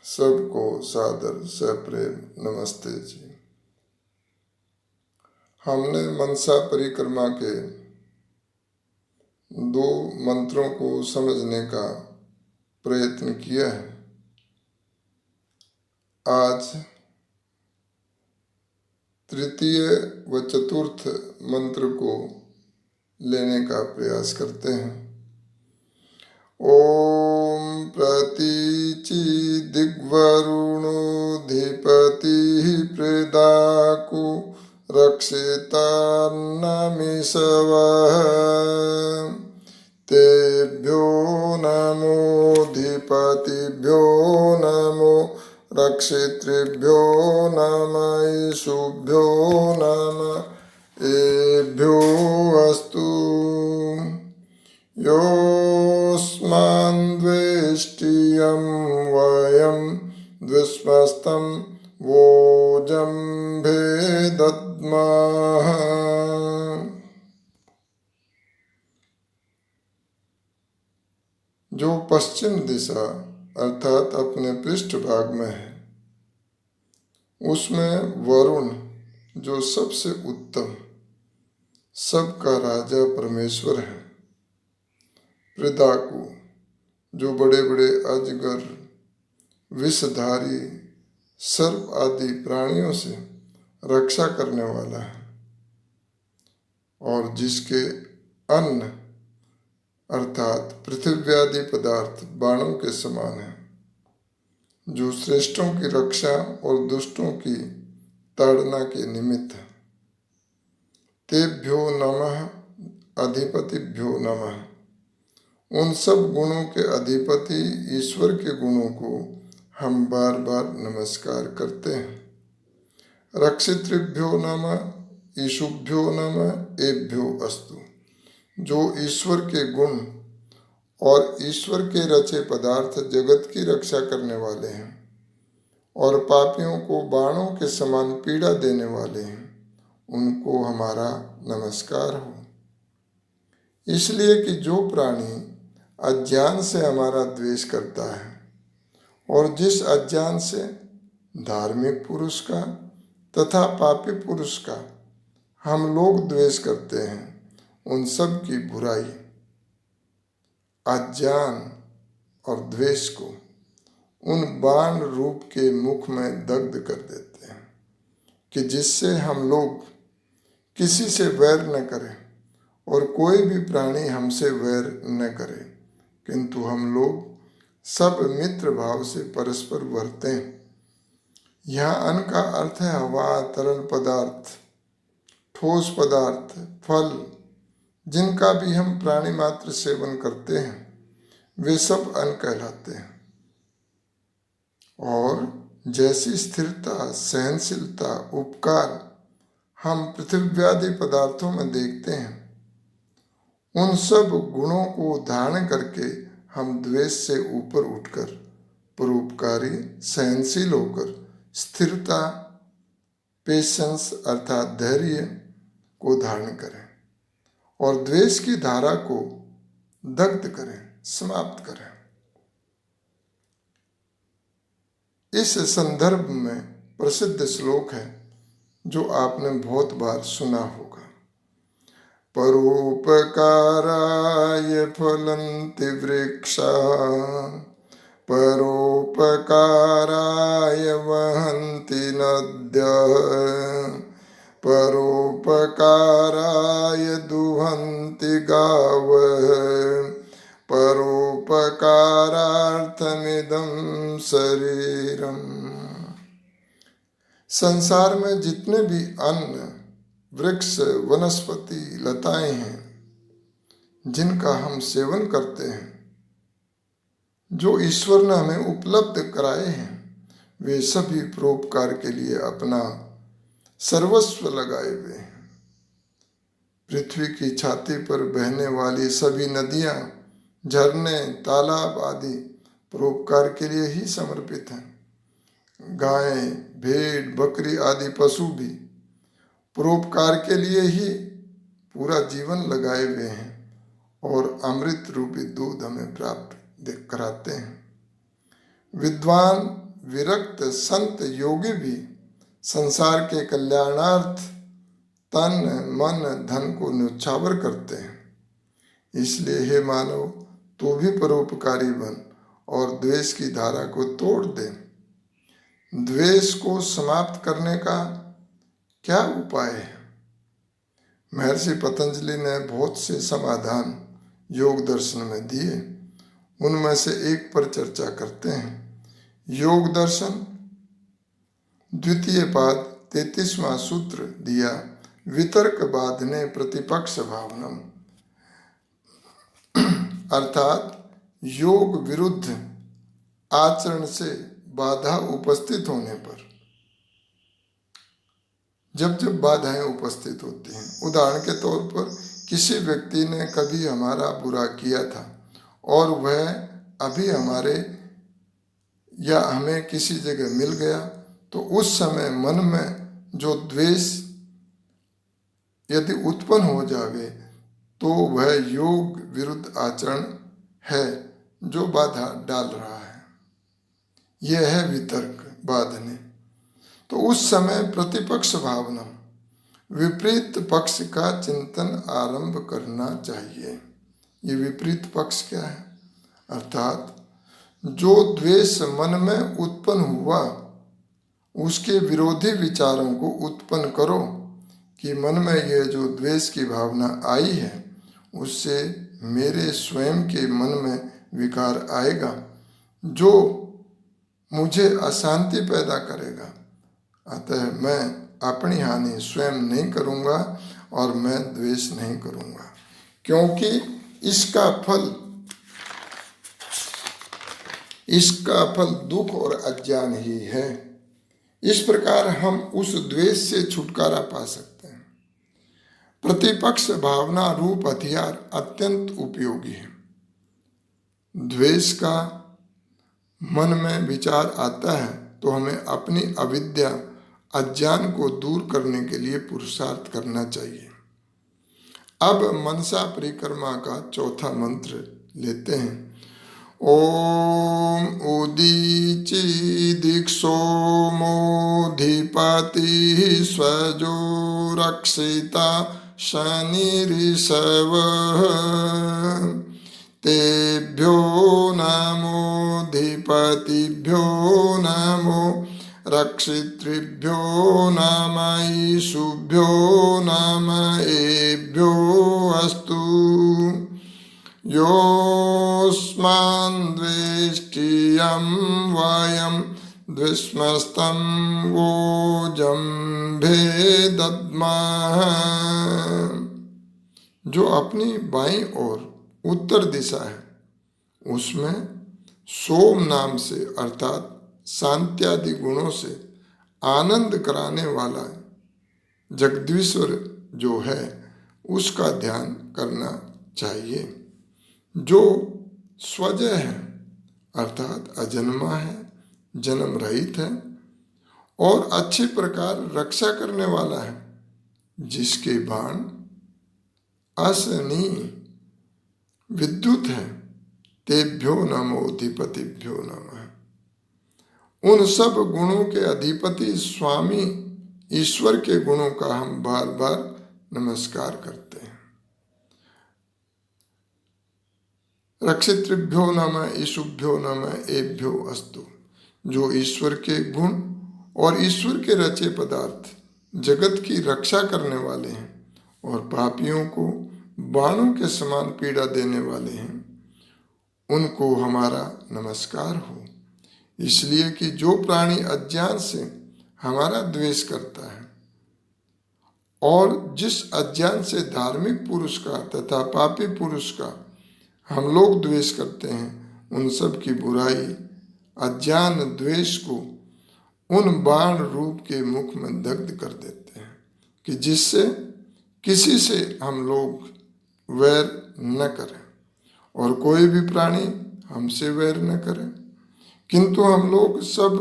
सबको सादर सप्रेम नमस्ते जी। हमने मनसा परिक्रमा के 2 मंत्रों को समझने का प्रयत्न किया है। आज तृतीय व चतुर्थ मंत्र को लेने का प्रयास करते हैं। ओम प्रतीचि दिग्वरुणोऽधिपतिः प्रेदाकु रक्षितान्नमिषवः तेभ्यो नमोऽधिपतिभ्यो नमो रक्षितृभ्यो नमः ईशुभ्यो नमः एभ्यो अस्तु। योऽस्मान् द्वेष्टियं वयं द्विस्मस्तं वोजं भेदद्मः। जो पश्चिम दिशा अर्थात अपने पृष्ठभाग में है, उसमें वरुण जो सबसे उत्तम सबका राजा परमेश्वर है, प्रेदाकु जो बड़े बड़े अजगर विषधारी सर्प आदि प्राणियों से रक्षा करने वाला है और जिसके अन्न अर्थात पृथ्व्यादि पदार्थ बाणों के समान है, जो श्रेष्ठों की रक्षा और दुष्टों की ताड़ना के निमित्त है। तेभ्यो नमः अधिपतिभ्यो नमः। उन सब गुणों के अधिपति ईश्वर के गुणों को हम बार बार नमस्कार करते हैं। रक्षितृभ्यो नमः ईशुभ्यो नमः एभ्यो अस्तु। जो ईश्वर के गुण और ईश्वर के रचे पदार्थ जगत की रक्षा करने वाले हैं और पापियों को बाणों के समान पीड़ा देने वाले हैं, उनको हमारा नमस्कार हो। इसलिए कि जो प्राणी अज्ञान से हमारा द्वेष करता है और जिस अज्ञान से धार्मिक पुरुष का तथा पापी पुरुष का हम लोग द्वेष करते हैं, उन सब की बुराई अज्ञान और द्वेष को उन बाण रूप के मुख में दग्ध कर देते हैं कि जिससे हम लोग किसी से वैर न करें और कोई भी प्राणी हमसे वैर न करे, किंतु हम लोग सब मित्र भाव से परस्पर वर्तें। यहाँ अन्न का अर्थ है हवा, तरल पदार्थ, ठोस पदार्थ, फल, जिनका भी हम प्राणी मात्र सेवन करते हैं, वे सब अन्न कहलाते हैं। और जैसी स्थिरता, सहनशीलता, उपकार हम पृथ्व्यादि पदार्थों में देखते हैं, उन सब गुणों को धारण करके हम द्वेष से ऊपर उठकर परोपकारी, सहनशील होकर स्थिरता, पेशेंस अर्थात धैर्य को धारण करें और द्वेष की धारा को दग्ध करें, समाप्त करें। इस संदर्भ में प्रसिद्ध श्लोक है जो आपने बहुत बार सुना होगा। परोपकाराय फलन्ति वृक्षा, परोपकाराय वहन्ति नद्यः, परोपकाराय दुहन्ति गावः, परोपकारार्थमिदं शरीरम्। संसार में जितने भी अन्न, वृक्ष, वनस्पति, लताएं हैं जिनका हम सेवन करते हैं, जो ईश्वर ने हमें उपलब्ध कराए हैं, वे सभी परोपकार के लिए अपना सर्वस्व लगाए हुए हैं। पृथ्वी की छाती पर बहने वाली सभी नदियां, झरने, तालाब आदि परोपकार के लिए ही समर्पित हैं। गाय, भेड़, बकरी आदि पशु भी परोपकार के लिए ही पूरा जीवन लगाए हुए हैं और अमृत रूपी दूध हमें प्राप्त कराते हैं। विद्वान, विरक्त, संत, योगी भी संसार के कल्याणार्थ तन, मन, धन को न्योछावर करते हैं। इसलिए हे मानव, तू भी परोपकारी बन और द्वेष की धारा को तोड़ दे। द्वेष को समाप्त करने का क्या उपाय है? महर्षि पतंजलि ने बहुत से समाधान योग दर्शन में दिए। उनमें से एक पर चर्चा करते हैं। योग दर्शन द्वितीय पाद 33वां सूत्र दिया, वितर्क बाधने प्रतिपक्ष भावनम, अर्थात योग विरुद्ध आचरण से बाधा उपस्थित होने पर, जब जब बाधाएं उपस्थित होती हैं, उदाहरण के तौर पर किसी व्यक्ति ने कभी हमारा बुरा किया था और वह अभी हमारे या हमें किसी जगह मिल गया, तो उस समय मन में जो द्वेष यदि उत्पन्न हो जावे तो वह योग विरुद्ध आचरण है जो बाधा डाल रहा है। यह है वितर्क बाधने। तो उस समय प्रतिपक्ष भावना, विपरीत पक्ष का चिंतन आरंभ करना चाहिए। ये विपरीत पक्ष क्या है? अर्थात जो द्वेष मन में उत्पन्न हुआ उसके विरोधी विचारों को उत्पन्न करो कि मन में यह जो द्वेष की भावना आई है उससे मेरे स्वयं के मन में विकार आएगा जो मुझे अशांति पैदा करेगा। अतः मैं अपनी हानि स्वयं नहीं करूँगा और मैं द्वेष नहीं करूँगा, क्योंकि इसका फल दुख और अज्ञान ही है। इस प्रकार हम उस द्वेष से छुटकारा पा सकते हैं। प्रतिपक्ष भावना रूप हथियार अत्यंत उपयोगी है। द्वेष का मन में विचार आता है तो हमें अपनी अविद्या, अज्ञान को दूर करने के लिए पुरुषार्थ करना चाहिए। अब मनसा परिक्रमा का चौथा मंत्र लेते हैं। ओम उदीची दीक्षो मोधिपति स्वजो रक्षिता शनिरिषव तेभ्यो नमोधिपतिभ्यो नमो रक्षितृभ्यो नम ईशुभ्यो नम एभ्यो अस्तु। योऽस्मान् द्वेष्टियं वयं द्विष्मस्तं वोजम्भे दद्मः। जो अपनी बाईं ओर उत्तर दिशा है उसमें सोम नाम से अर्थात शांत्यादि गुणों से आनंद कराने वाला जगदीश्वर जो है उसका ध्यान करना चाहिए, जो स्वजय है अर्थात अजन्मा है, जन्म रहित है और अच्छी प्रकार रक्षा करने वाला है, जिसके बाण असनी विद्युत है। तेभ्यो नमोधिपतिभ्यो नमः। उन सब गुणों के अधिपति स्वामी ईश्वर के गुणों का हम बार बार नमस्कार करते हैं। रक्षितृभ्यो नमः ईशुभ्यो नमः एभ्यो अस्तु। जो ईश्वर के गुण और ईश्वर के रचे पदार्थ जगत की रक्षा करने वाले हैं और पापियों को बाणों के समान पीड़ा देने वाले हैं, उनको हमारा नमस्कार हो। इसलिए कि जो प्राणी अज्ञान से हमारा द्वेष करता है और जिस अज्ञान से धार्मिक पुरुष का तथा पापी पुरुष का हम लोग द्वेष करते हैं, उन सब की बुराई, अज्ञान, द्वेष को उन बाण रूप के मुख में दग्ध कर देते हैं कि जिससे किसी से हम लोग वैर न करें और कोई भी प्राणी हमसे वैर न करे, किंतु हम लोग सब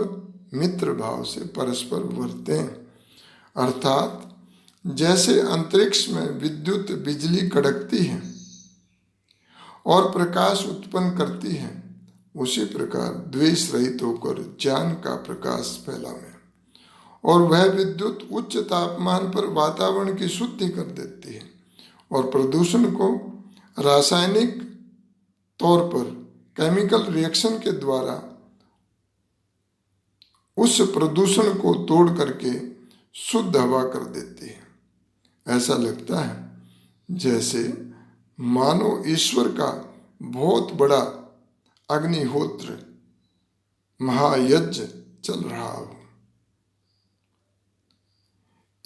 मित्र भाव से परस्पर वर्तें। अर्थात जैसे अंतरिक्ष में विद्युत बिजली कड़कती है और प्रकाश उत्पन्न करती है, उसी प्रकार द्वेष रहित होकर ज्ञान का प्रकाश फैलावे और वह विद्युत उच्च तापमान पर वातावरण की शुद्धि कर देती है और प्रदूषण को रासायनिक तौर पर केमिकल रिएक्शन के द्वारा उस प्रदूषण को तोड़ करके शुद्ध हवा कर देती है। ऐसा लगता है जैसे मानो ईश्वर का बहुत बड़ा अग्निहोत्र महायज्ञ चल रहा हो।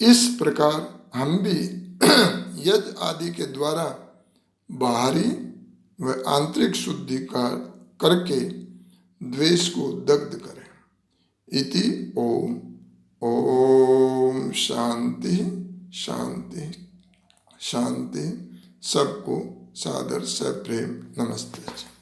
इस प्रकार हम भी यज्ञ आदि के द्वारा बाहरी व आंतरिक शुद्धि का करके द्वेष को दग्ध करें। इति ओम। ओम शांति शांति शांति। सबको सादर सप्रेम नमस्ते।